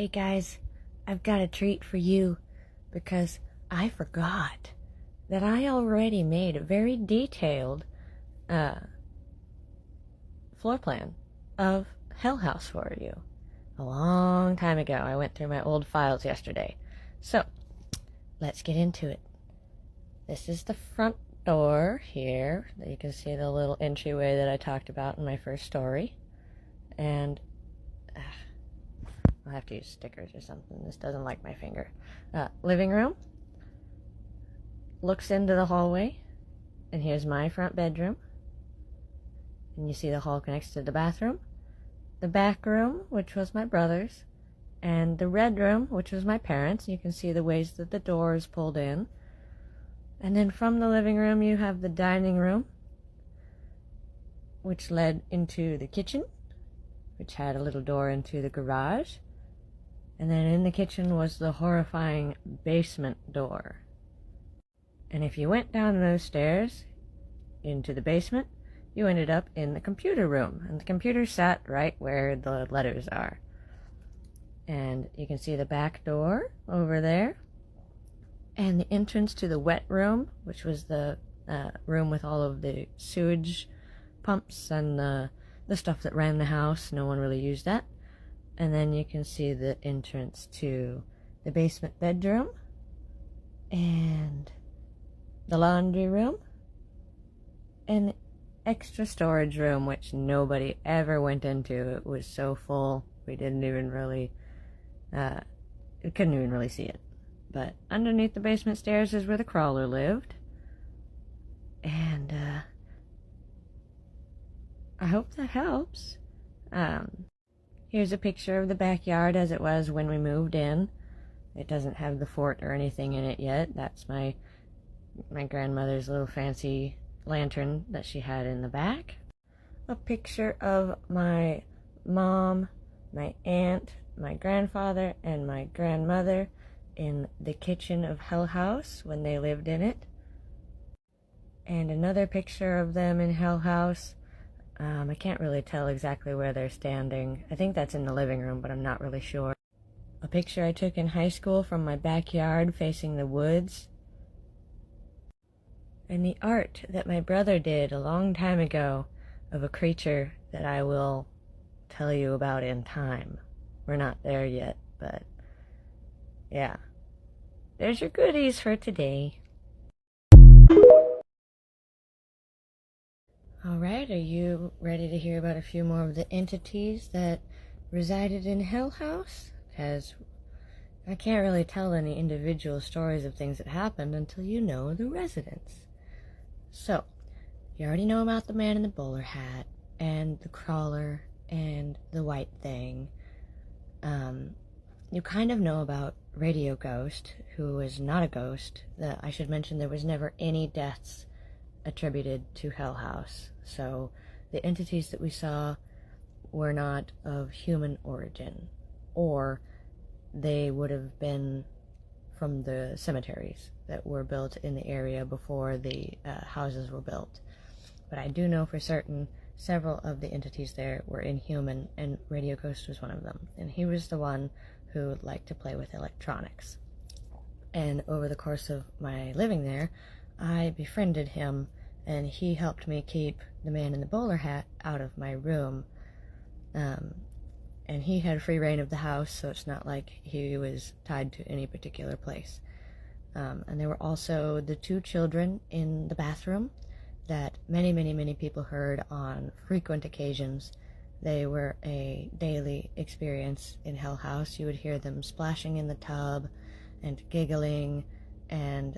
Hey guys, I've got a treat for you because I forgot that I already made a very detailed floor plan of Hell House for you. A long time ago. I went through my old files yesterday. So, let's get into it. This is the front door here. You can see the little entryway that I talked about in my first story. And I'll have to use stickers or something. This doesn't like my finger. Living room. Looks into the hallway. And here's my front bedroom. And you see the hall connects to the bathroom. The back room, which was my brother's. And the red room, which was my parents'. You can see the ways that the door is pulled in. And then from the living room, you have the dining room, which led into the kitchen, which had a little door into the garage. And then in the kitchen was the horrifying basement door. And if you went down those stairs into the basement, you ended up in the computer room. And the computer sat right where the letters are. And you can see the back door over there. And the entrance to the wet room, which was the room with all of the sewage pumps and the stuff that ran the house. No one really used that. And then you can see the entrance to the basement bedroom and the laundry room and the extra storage room, which nobody ever went into. It was so full we didn't even really, we couldn't even really see it. But underneath the basement stairs is where the crawler lived. And I hope that helps. Here's a picture of the backyard as it was when we moved in. It doesn't have the fort or anything in it yet. That's my grandmother's little fancy lantern that she had in the back. A picture of my mom, my aunt, my grandfather, and my grandmother in the kitchen of Hell House when they lived in it. And another picture of them in Hell House. I can't really tell exactly where they're standing. I think that's in the living room, but I'm not really sure. A picture I took in high school from my backyard facing the woods. And the art that my brother did a long time ago of a creature that I will tell you about in time. We're not there yet, but yeah. There's your goodies for today. Alright, are you ready to hear about a few more of the entities that resided in Hell House? Because I can't really tell any individual stories of things that happened until you know the residents. So, you already know about the man in the bowler hat, and the crawler, and the white thing. You kind of know about Radio Ghost, who is not a ghost. I should mention there was never any deaths attributed to Hell House. So the entities that we saw were not of human origin, or they would have been from the cemeteries that were built in the area before the houses were built. But I do know for certain several of the entities there were inhuman, and Radio Ghost was one of them. And he was the one who liked to play with electronics. And over the course of my living there, I befriended him, and he helped me keep the man in the bowler hat out of my room. And he had free reign of the house, so it's not like he was tied to any particular place. And there were also the two children in the bathroom that many, many, many people heard on frequent occasions. They were a daily experience in Hell House. You would hear them splashing in the tub and giggling, and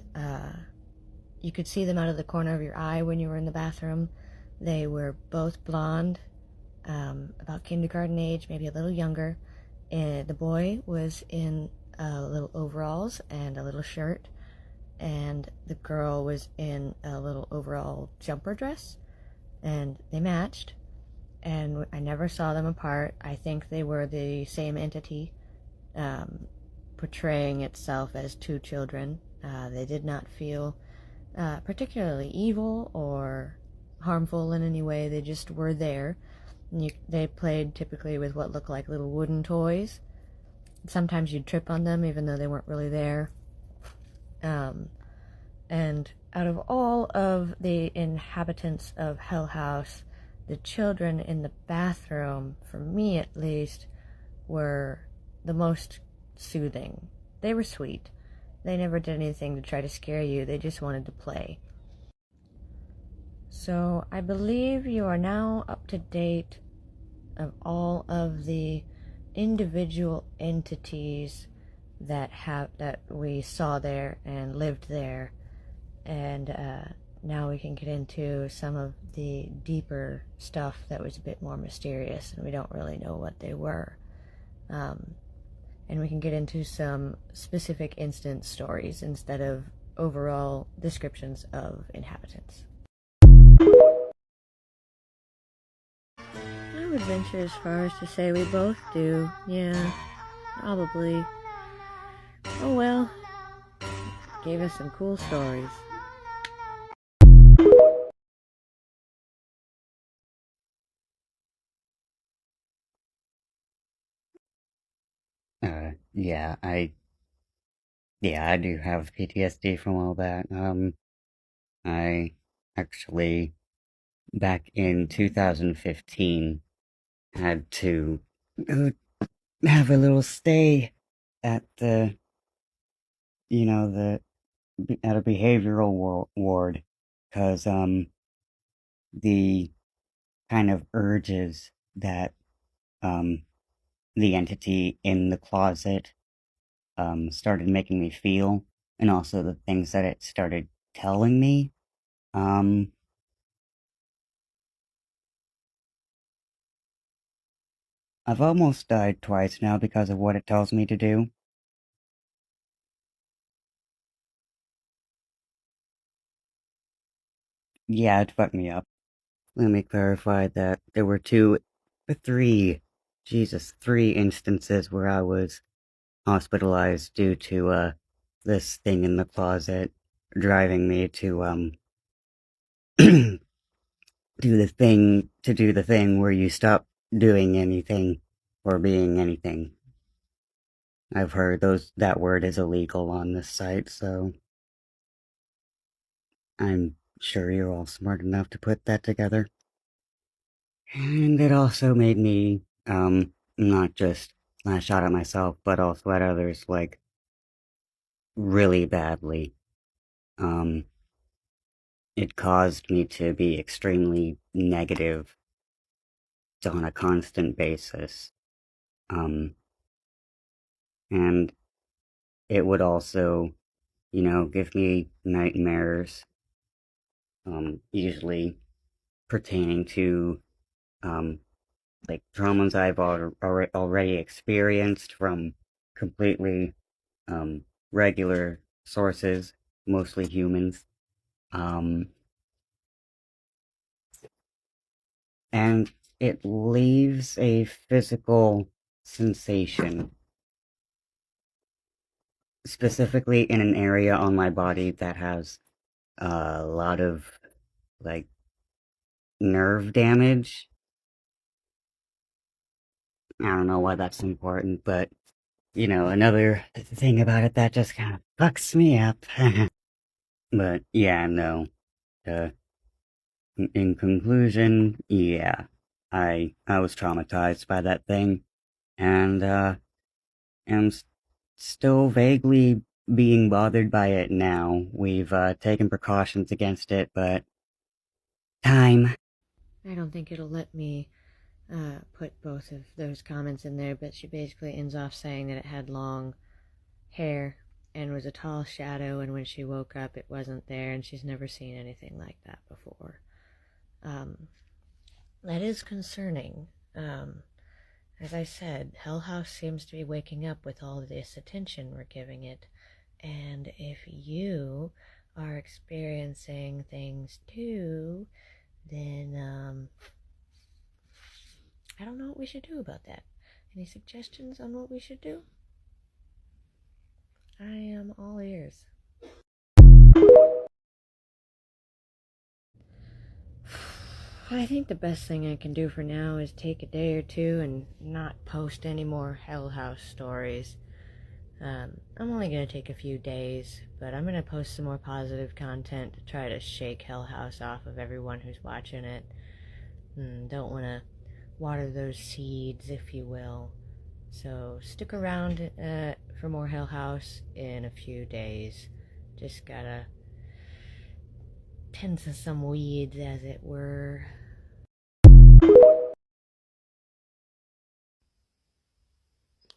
you could see them out of the corner of your eye when you were in the bathroom. They were both blonde, about kindergarten age, maybe a little younger. The boy was in little overalls and a little shirt, and the girl was in a little overall jumper dress, and they matched. And I never saw them apart. I think they were the same entity, portraying itself as two children. They did not feel particularly evil or harmful in any way. They just were there. They played typically with what looked like little wooden toys. sometimes you'd trip on them even though they weren't really there. And out of all of the inhabitants of Hell House, the children in the bathroom, for me at least, were the most soothing. They were sweet. They never did anything to try to scare you, they just wanted to play. So I believe you are now up to date of all of the individual entities that we saw there and lived there, and now we can get into some of the deeper stuff that was a bit more mysterious and we don't really know what they were. And we can get into some specific instance stories instead of overall descriptions of inhabitants. I would venture as far as to say we both do. Yeah, probably. Oh well, gave us some cool stories. Yeah, I do have PTSD from all that. I actually, back in 2015, had to go have a little stay at the, at a behavioral ward, because, the kind of urges that, um, the entity in the closet, started making me feel, and also the things that it started telling me. Um, I've almost died twice now because of what it tells me to do. Yeah, it fucked me up. Let me clarify that there were three, Jesus, three instances where I was hospitalized due to, this thing in the closet driving me to, do the thing where you stop doing anything or being anything. I've heard that word is illegal on this site, so I'm sure you're all smart enough to put that together. And it also made me, not just lash out at myself, but also at others, like, really badly. Um, it caused me to be extremely negative on a constant basis. Um, and it would also, give me nightmares, usually pertaining to, um, like traumas I've already experienced from completely, regular sources, mostly humans. Um, and it leaves a physical sensation, specifically in an area on my body that has a lot of, like, nerve damage. I don't know why that's important, but, another thing about it that just kind of fucks me up. But yeah, no. Uh, in conclusion, yeah, I was traumatized by that thing, and am still vaguely being bothered by it now. We've taken precautions against it, but time. I don't think it'll let me put both of those comments in there, but she basically ends off saying that it had long hair and was a tall shadow, and when she woke up, it wasn't there, and she's never seen anything like that before. Um, that is concerning. As I said, Hell House seems to be waking up with all this attention we're giving it, and if you are experiencing things too, then I don't know what we should do about that. Any suggestions on what we should do? I am all ears. I think the best thing I can do for now is take a day or two and not post any more Hell House stories. I'm only going to take a few days, but I'm going to post some more positive content to try to shake Hell House off of everyone who's watching it. Don't want to water those seeds, if you will. So stick around for more Hell House in a few days. Just gotta tend to some weeds, as it were.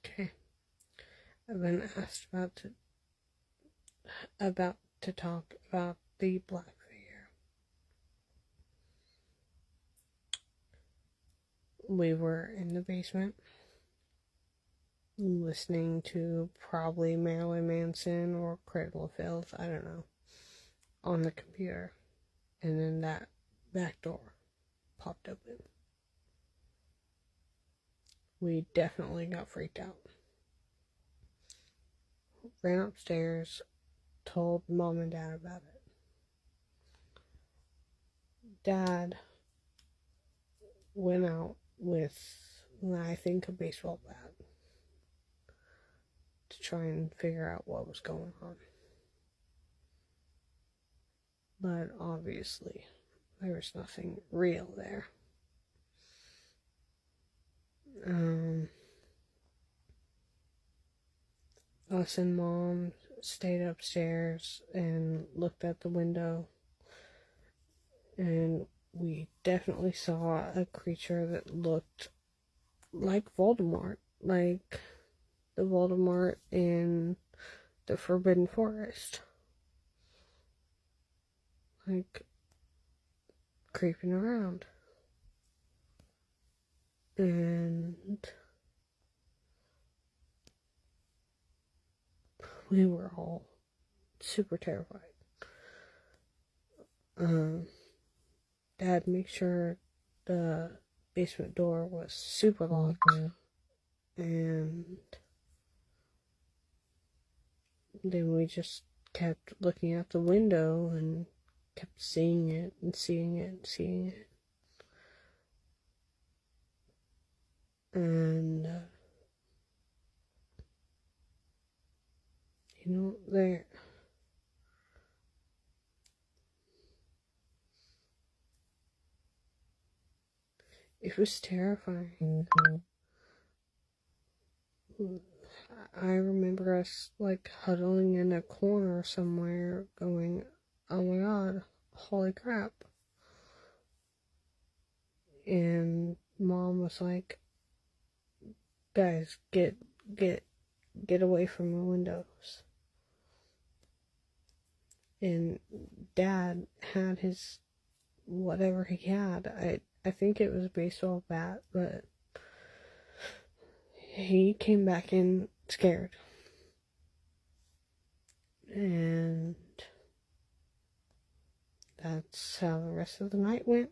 Okay. I've been asked about to talk about the black figure. We were in the basement listening to probably Marilyn Manson or Cradle of Filth, I don't know, on the computer. And then that back door popped open. We definitely got freaked out. Ran upstairs, told Mom and Dad about it. Dad went out with, I think, a baseball bat to try and figure out what was going on. But obviously, there was nothing real there. Us and Mom stayed upstairs and looked at the window, and we definitely saw a creature that looked like Voldemort, like the Voldemort in the Forbidden Forest, like creeping around. And we were all super terrified. Dad made sure the basement door was super locked, and then we just kept looking out the window and kept seeing it and seeing it and seeing it. And there, it was terrifying. I remember us like huddling in a corner somewhere going, oh my god, holy crap. And Mom was like, guys, get away from the windows. And Dad had his whatever he had. I think it was a baseball bat, but he came back in scared. And that's how the rest of the night went.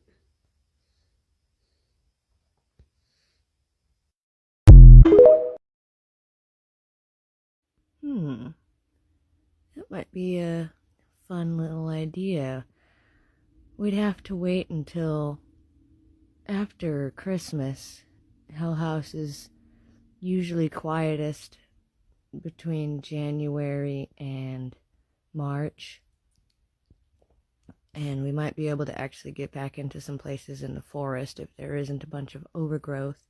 That might be a fun little idea. We'd have to wait until after Christmas. Hell House is usually quietest between January and March. And we might be able to actually get back into some places in the forest if there isn't a bunch of overgrowth.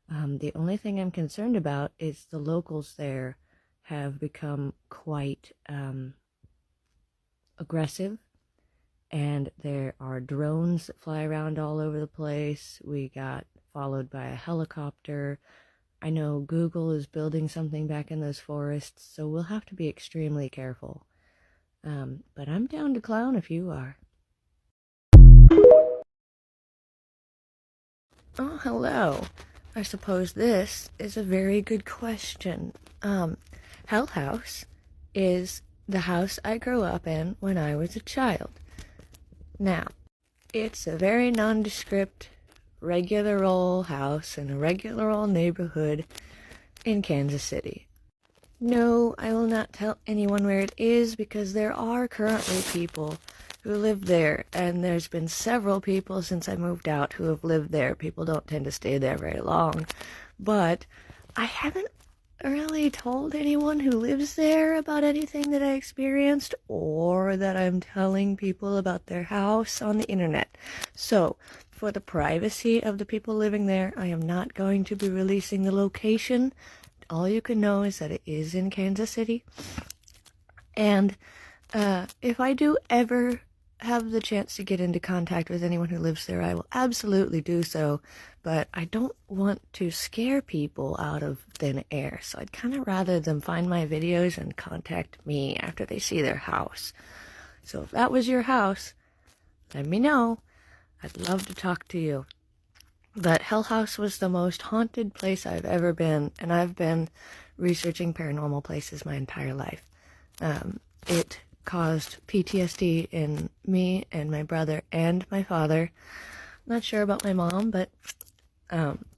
The only thing I'm concerned about is the locals there have become quite aggressive, and there are drones that fly around all over the place. We got followed by a helicopter. I know Google is building something back in those forests, so we'll have to be extremely careful. But I'm down to clown if you are. Oh, hello. I suppose this is a very good question. Hell House is the house I grew up in when I was a child. Now, it's a very nondescript, regular old house in a regular old neighborhood in Kansas City. No, I will not tell anyone where it is because there are currently people who lived there, and there's been several people since I moved out who have lived there. People don't tend to stay there very long, but I haven't really told anyone who lives there about anything that I experienced or that I'm telling people about their house on the internet. So, for the privacy of the people living there, I am not going to be releasing the location. All you can know is that it is in Kansas City. And if I do ever have the chance to get into contact with anyone who lives there, I will absolutely do so, but I don't want to scare people out of thin air, so I'd kind of rather them find my videos and contact me after they see their house. So if that was your house, let me know. I'd love to talk to you. But Hell House was the most haunted place I've ever been, and I've been researching paranormal places my entire life. It caused PTSD in me and my brother and my father. Not sure about my mom, but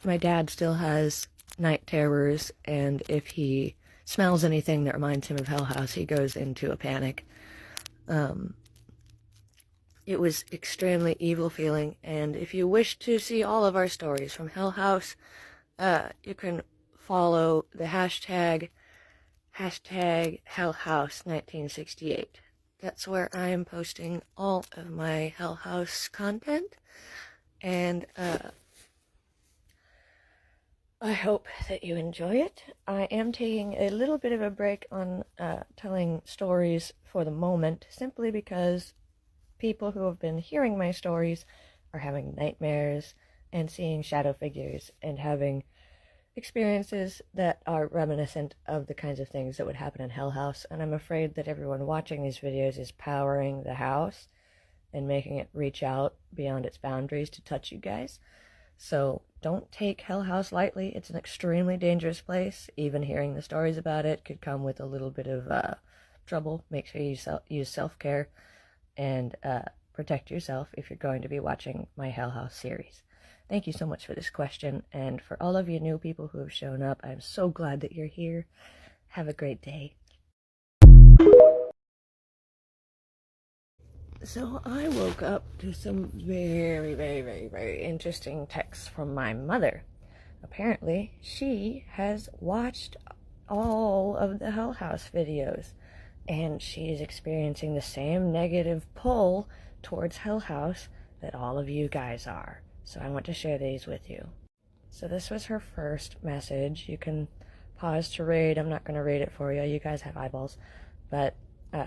my dad still has night terrors, and if he smells anything that reminds him of Hell House, he goes into a panic. It was extremely evil feeling, and if you wish to see all of our stories from Hell House, you can follow the hashtag HellHouse1968. That's where I am posting all of my Hell House content, and I hope that you enjoy it. I am taking a little bit of a break on telling stories for the moment, simply because people who have been hearing my stories are having nightmares and seeing shadow figures and having experiences that are reminiscent of the kinds of things that would happen in Hell House, and I'm afraid that everyone watching these videos is powering the house and making it reach out beyond its boundaries to touch you guys. So don't take Hell House lightly. It's an extremely dangerous place. Even hearing the stories about it could come with a little bit of trouble. Make sure you use self-care and protect yourself if you're going to be watching my Hell House series. Thank you so much for this question, and for all of you new people who have shown up, I'm so glad that you're here. Have a great day. So I woke up to some very, very, very, very interesting texts from my mother. Apparently, she has watched all of the Hell House videos, and she is experiencing the same negative pull towards Hell House that all of you guys are. So I want to share these with you. So this was her first message. You can pause to read. I'm not going to read it for you. You guys have eyeballs. But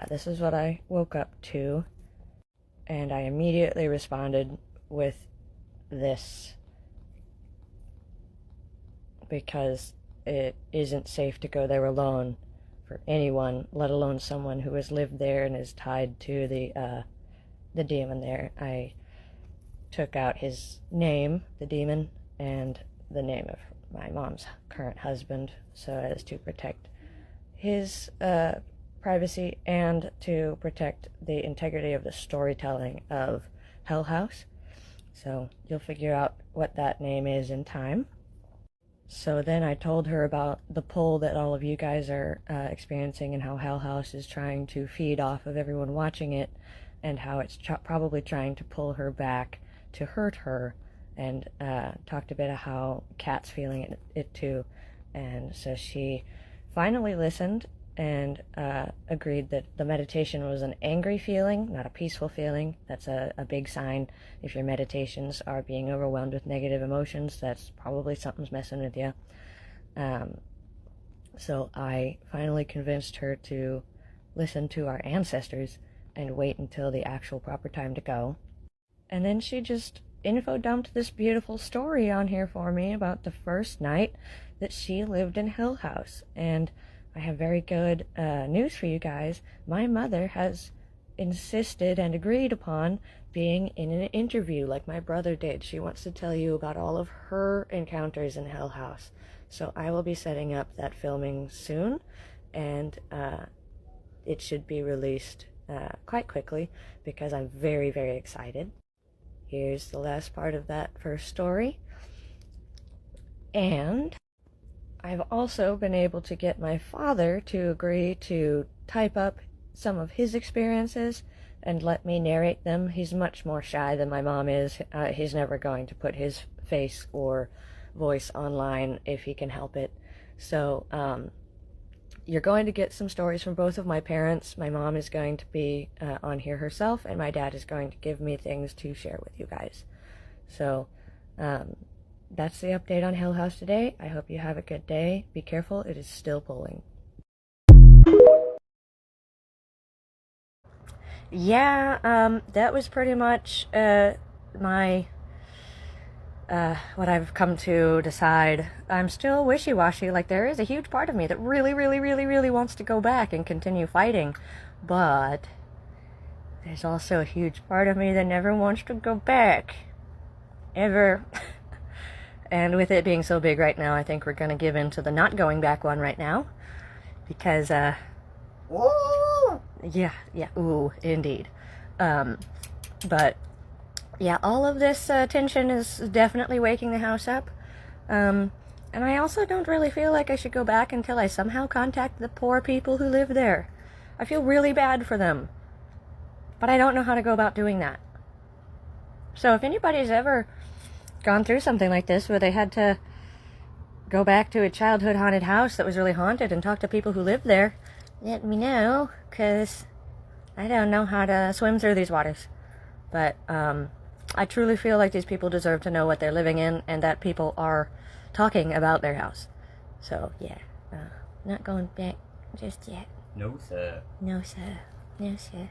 this is what I woke up to. And I immediately responded with this, because it isn't safe to go there alone for anyone, let alone someone who has lived there and is tied to the demon there. I took out his name, the demon, and the name of my mom's current husband, so as to protect his privacy and to protect the integrity of the storytelling of Hell House. So you'll figure out what that name is in time. So then I told her about the pull that all of you guys are experiencing, and how Hell House is trying to feed off of everyone watching it, and how it's probably trying to pull her back to hurt her, and talked a bit of how Kat's feeling it too. And so she finally listened and agreed that the meditation was an angry feeling, not a peaceful feeling. That's a big sign. If your meditations are being overwhelmed with negative emotions, that's probably something's messing with you. So I finally convinced her to listen to our ancestors and wait until the actual proper time to go. And then she just info dumped this beautiful story on here for me about the first night that she lived in Hell House. And I have very good news for you guys. My mother has insisted and agreed upon being in an interview like my brother did. She wants to tell you about all of her encounters in Hell House. So I will be setting up that filming soon, and it should be released quite quickly, because I'm very, very excited. Here's the last part of that first story. And I've also been able to get my father to agree to type up some of his experiences and let me narrate them. He's much more shy than my mom is. He's never going to put his face or voice online if he can help it. So you're going to get some stories from both of my parents. My mom is going to be on here herself, and my dad is going to give me things to share with you guys. So that's the update on Hill House today. I hope you have a good day. Be careful, it is still pulling. Yeah, that was pretty much my what I've come to decide. I'm still wishy-washy. Like, there is a huge part of me that really, really, really, really wants to go back and continue fighting. But there's also a huge part of me that never wants to go back. Ever. And with it being so big right now, I think we're going to give in to the not going back one right now. Because, ooh! Yeah, ooh, indeed. But yeah, all of this tension is definitely waking the house up. And I also don't really feel like I should go back until I somehow contact the poor people who live there. I feel really bad for them. But I don't know how to go about doing that. So if anybody's ever gone through something like this where they had to go back to a childhood haunted house that was really haunted and talk to people who lived there, let me know, because I don't know how to swim through these waters. But I truly feel like these people deserve to know what they're living in and that people are talking about their house. So, yeah. Not going back just yet. No, sir. No, sir. No, sir.